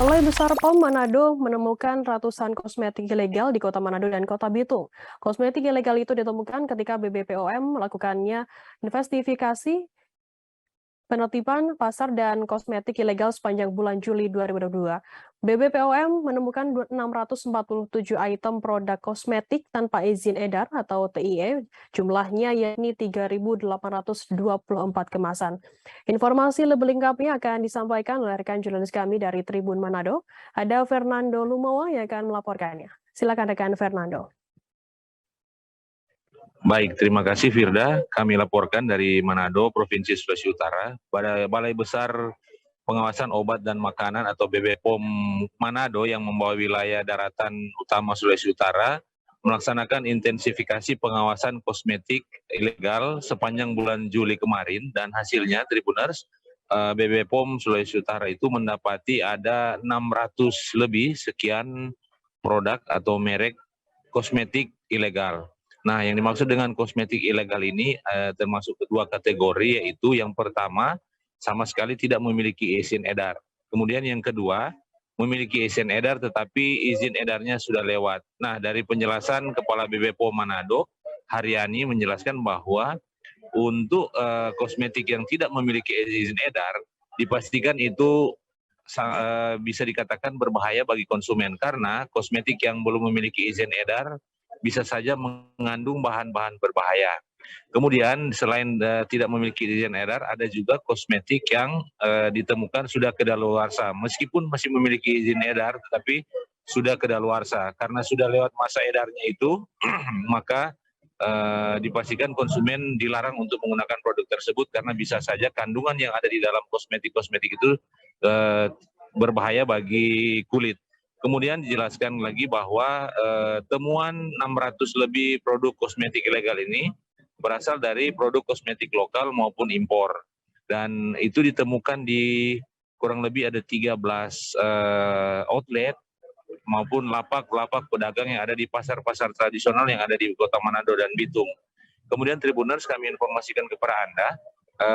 Balai Besar POM Manado menemukan ratusan kosmetik ilegal di Kota Manado dan Kota Bitung. Kosmetik ilegal itu ditemukan ketika BBPOM melakukannya investigasi penertiban pasar dan kosmetik ilegal sepanjang bulan Juli 2022. BBPOM menemukan 647 item produk kosmetik tanpa izin edar atau TIE, jumlahnya yakni 3.824 kemasan. Informasi lebih lengkapnya akan disampaikan oleh rekan jurnalis kami dari Tribun Manado. Ada Fernando Lumawa yang akan melaporkannya. Silakan rekan Fernando. Baik, terima kasih Firda. Kami laporkan dari Manado, Provinsi Sulawesi Utara. Balai Besar Pengawasan Obat dan Makanan atau BBPOM Manado yang membawa wilayah daratan utama Sulawesi Utara melaksanakan intensifikasi pengawasan kosmetik ilegal sepanjang bulan Juli kemarin, dan hasilnya Tribuners, BBPOM Sulawesi Utara itu mendapati ada 600 lebih sekian produk atau merek kosmetik ilegal. Nah, yang dimaksud dengan kosmetik ilegal ini termasuk kedua kategori, yaitu yang pertama sama sekali tidak memiliki izin edar. Kemudian yang kedua memiliki izin edar tetapi izin edarnya sudah lewat. Nah, dari penjelasan Kepala BBPOM Manado, Haryani menjelaskan bahwa untuk kosmetik yang tidak memiliki izin edar dipastikan itu bisa dikatakan berbahaya bagi konsumen, karena kosmetik yang belum memiliki izin edar bisa saja mengandung bahan-bahan berbahaya. Kemudian selain tidak memiliki izin edar, ada juga kosmetik yang ditemukan sudah kedaluarsa. Meskipun masih memiliki izin edar, tetapi sudah kedaluarsa. Karena sudah lewat masa edarnya itu, maka dipastikan konsumen dilarang untuk menggunakan produk tersebut, karena bisa saja kandungan yang ada di dalam kosmetik-kosmetik itu berbahaya bagi kulit. Kemudian dijelaskan lagi bahwa temuan 600 lebih produk kosmetik ilegal ini berasal dari produk kosmetik lokal maupun impor. Dan itu ditemukan di kurang lebih ada 13 outlet maupun lapak-lapak pedagang yang ada di pasar-pasar tradisional yang ada di Kota Manado dan Bitung. Kemudian Tribuners, kami informasikan kepada Anda,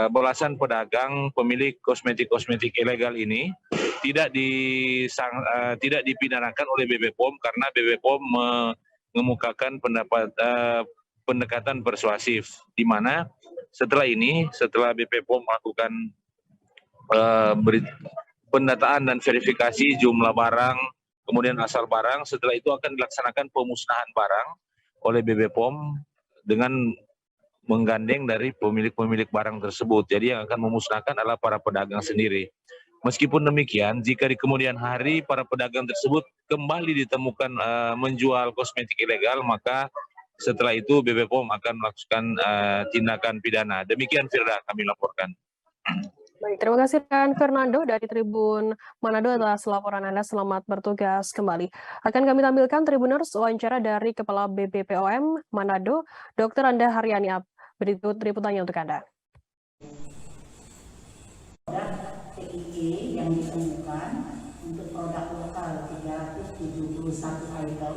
belasan pedagang pemilik kosmetik-kosmetik ilegal ini tidak dipidanakan oleh BBPOM karena BBPOM mengemukakan pendekatan persuasif, di mana setelah BBPOM melakukan pendataan dan verifikasi jumlah barang, kemudian asal barang, setelah itu akan dilaksanakan pemusnahan barang oleh BBPOM dengan menggandeng dari pemilik-pemilik barang tersebut. Jadi yang akan memusnahkan adalah para pedagang sendiri. Meskipun demikian, jika di kemudian hari para pedagang tersebut kembali ditemukan menjual kosmetik ilegal, maka setelah itu BBPOM akan melakukan tindakan pidana. Demikian Firda, kami laporkan. Baik, terima kasih rekan Fernando dari Tribun Manado atas laporan Anda. Selamat bertugas kembali. Akan kami tampilkan Tribuners wawancara dari Kepala BBPOM Manado, Dr. Anda Haryani. Berikut liputannya untuk Anda. TIE yang ditemukan untuk produk lokal 371 item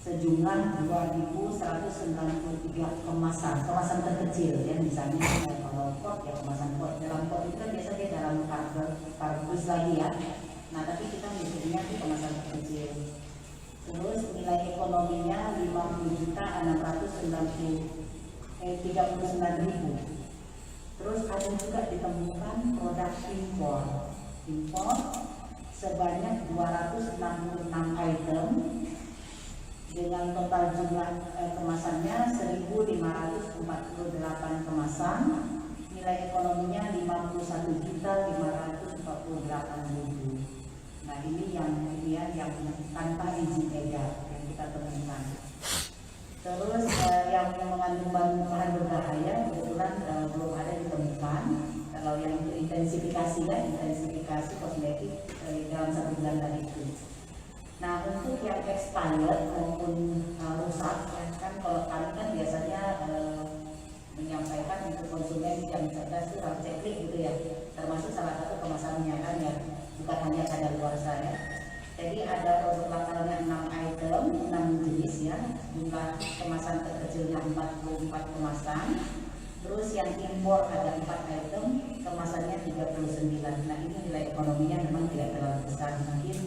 sejumlah 2.193 kemasan terkecil, ya, misalnya kalau pot ya kemasan pot, dalam pot itu kan biasanya dalam kardus lagi ya. Nah, tapi kita mikirnya itu kemasan terkecil. Terus nilai ekonominya 50.639.000. Terus ada juga ditemukan produk impor sebanyak 266 item dengan total jumlah kemasannya 1.548 kemasan, nilai ekonominya 51.548.000. Nah, ini yang tanpa izin edar yang kita temukan. Terus yang mengandung bahan berbahaya kebetulan belum ada ditemukan. Kalau yang intensifikasi kosmetik dalam 1 bulan tadi itu. Nah, untuk yang expired maupun rusak, kan kalau kami kan biasanya menyampaikan untuk konsumen yang cerdas itu harus ceklik gitu ya. Termasuk salah satu kemasannya kan ya, bukan hanya kadaluarsa ya. Jadi ada produk lokalnya 6 item, 6 jenis ya, jumlah kemasan terkecilnya 44 kemasan, Terus yang impor ada 4 item, kemasannya 39. Nah ini nilai ekonominya memang tidak terlalu besar. Mungkin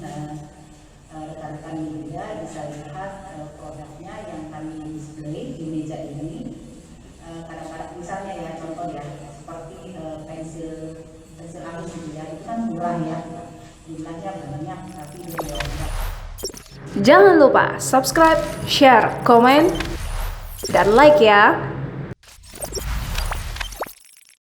rekan-rekan media bisa lihat produknya yang kami display di meja ini. Kadang-kadang misalnya ya contoh ya seperti pensil alis gitu ya, itu kan murah ya, jumlahnya banyak tapi dia Jangan lupa subscribe, share, komen, dan like ya.